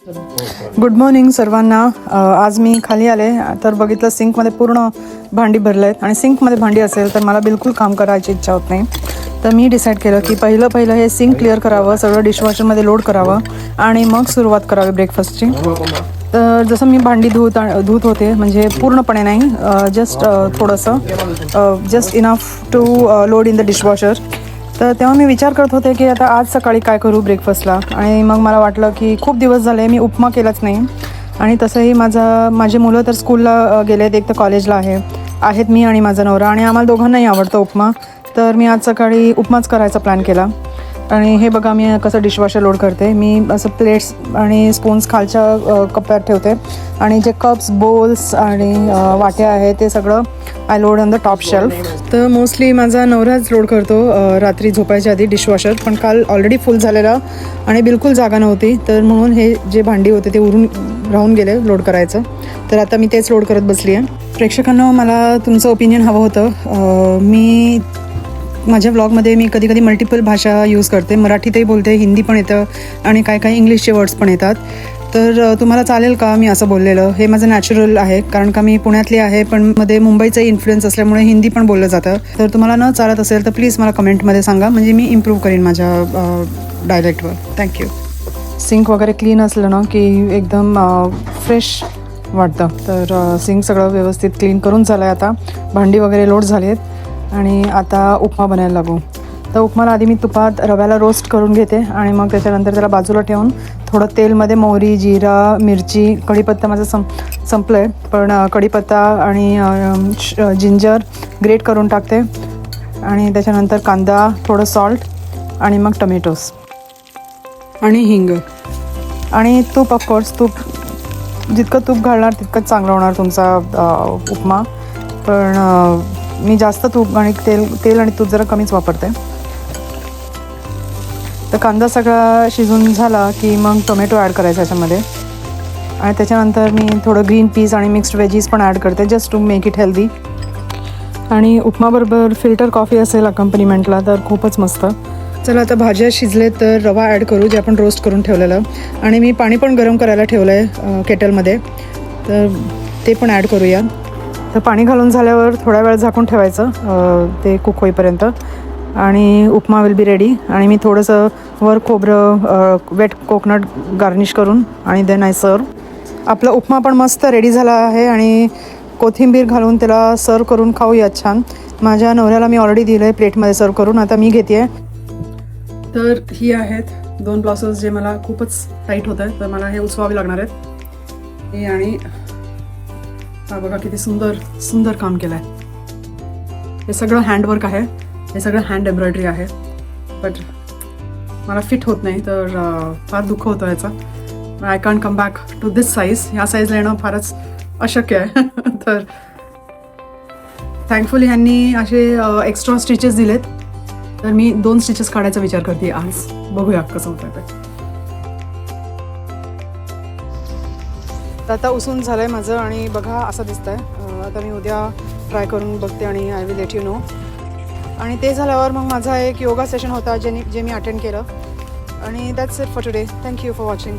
Good morning सर्वांना. आज मी खाली आले तर बघितलं सिंकमध्ये पूर्ण भांडी भरले आहेत आणि सिंकमध्ये भांडी असेल तर मला बिलकुल काम करायची इच्छा होत नाही. तर मी डिसाईड केलं की पहिलं हे सिंक क्लिअर करावं, सगळं डिशवॉशरमध्ये लोड करावं आणि मग सुरुवात करावी ब्रेकफास्टची. तर जसं मी भांडी धुत होते, म्हणजे पूर्णपणे नाही, जस्ट थोडंसं, just enough to load in the dishwasher. तर तेव्हा मी विचार करत होते की आता आज सकाळी काय करू ब्रेकफास्टला. आणि मग मला वाटलं की खूप दिवस झाले मी उपमा केलाच नाही. आणि तसंही माझे मुलं तर स्कूलला गेलेत, एक तर कॉलेजला आहेत मी आणि माझा नवरा, आणि आम्हाला दोघांनाही आवडतो उपमा. तर मी आज सकाळी उपमाच करायचा प्लॅन केला. आणि हे बघा मी कसं डिशवॉशर लोड करते. मी असं प्लेट्स आणि स्पून्स खालच्या कप्प्यात ठेवते आणि जे कप्स, बोल्स आणि वाट्या आहेत ते सगळं I load on the top shelf. तर मोस्टली माझा नवराच लोड करतो रात्री झोपायच्या आधी डिशवॉशर, पण काल ऑलरेडी फुल झालेला आणि बिलकुल जागा नव्हती. तर म्हणून हे जे भांडी होते ते राहून गेले लोड करायचं. तर आता मी तेच लोड करत बसली आहे. प्रेक्षकांना मला तुमचं ओपिनियन हवं होतं. मी माझ्या व्लॉगमध्ये मी कधी मल्टिपल भाषा यूज करते. मराठीतही बोलते, हिंदी पण येतं आणि काही इंग्लिशचे वर्ड्स पण येतात. तर तुम्हाला चालेल का मी असं बोललेलं? हे माझं नॅचरल आहे, कारण का मी पुण्यातली आहे, पण मध्ये मुंबईचा इन्फ्लुएन्स असल्यामुळे हिंदी पण बोललं जातं. तर तुम्हाला न चालत असेल तर प्लीज मला कमेंटमध्ये सांगा, म्हणजे मी इम्प्रूव्ह करीन माझ्या डायलेक्टवर. थँक्यू. सिंक वगैरे क्लीन असलं ना की एकदम फ्रेश वाटतं. तर सिंक सगळं व्यवस्थित क्लीन करून झालं आहे. आता भांडी वगैरे लोड झाली आहेत आणि आता उपमा बनायला लागू. तर उपमाला आधी मी तुपात रव्याला रोस्ट करून घेते आणि मग त्याच्यानंतर त्याला बाजूला ठेवून थोडं तेलमध्ये मोहरी, जिरा, मिरची, कढीपत्ता माझं संपलं आहे, पण कढीपत्ता आणि जिंजर ग्रेट करून टाकते. आणि त्याच्यानंतर कांदा, थोडं सॉल्ट आणि मग टमेटोज आणि हिंग आणि तूप. ऑफकोर्स तूप जितकं तूप घालणार तितकंच चांगलं होणार तुमचा उपमा. पण मी जास्त तूप आणि तेल आणि तूप जरा कमीच वापरते. तर कांदा सगळा शिजून झाला की मग टोमॅटो ॲड करायचा याच्यामध्ये. आणि त्याच्यानंतर मी थोडं ग्रीन पीस आणि मिक्स्ड वेजीस पण ॲड करते, just to make it healthy. आणि उपमाबरोबर फिल्टर कॉफी असेल अकम्पनिमेंटला तर खूपच मस्त. चला आता भाज्या शिजले तर रवा ॲड करू, जे आपण रोस्ट करून ठेवलेलं. आणि मी पाणी पण गरम करायला ठेवलं आहे केटलमध्ये, तर ते पण ॲड करूया. तर पाणी घालून झाल्यावर थोडा वेळ झाकून ठेवायचं ते कुक होईपर्यंत, आणि उपमा विल बी रेडी. आणि मी थोडंसं वर खोबरं, वेट कोकोनट गार्निश करून आणि देन आय सर्व. आपला उपमा पण मस्त रेडी झाला आहे आणि कोथिंबीर घालून त्याला सर्व करून खाऊया छान. माझ्या नवऱ्याला मी ऑलरेडी दिलं आहे प्लेटमध्ये सर्व करून, आता मी घेते आहे. तर ही आहेत 2 ब्लाउसेस जे मला खूपच टाईट होत आहे, तर मला हे उचवावे लागणार आहेत. हे आणि हा बघा किती सुंदर काम केलं आहे. हे सगळं हँडवर्क आहे, हे सगळं हँड एम्ब्रॉयडरी आहे, बट मला फिट होत नाही, तर फार दुःख होतं याचा. I can't come back to this size. ह्या साईजला येणं फारच अशक्य आहे. तर थँकफुली ह्यांनी असे एक्स्ट्रा स्टिचेस दिलेत, तर मी 2 स्टिचेस काढायचा विचार करते आज. बघूया कसं होतं ते. आता उसून झालं आहे माझं आणि बघा असं दिसतं आहे. आता मी उद्या ट्राय करून बघते आणि I will let you know. आणि ते झाल्यावर मग माझा एक योगा सेशन होता जे मी अटेंड केलं. आणि that's it for today. Thank you for watching.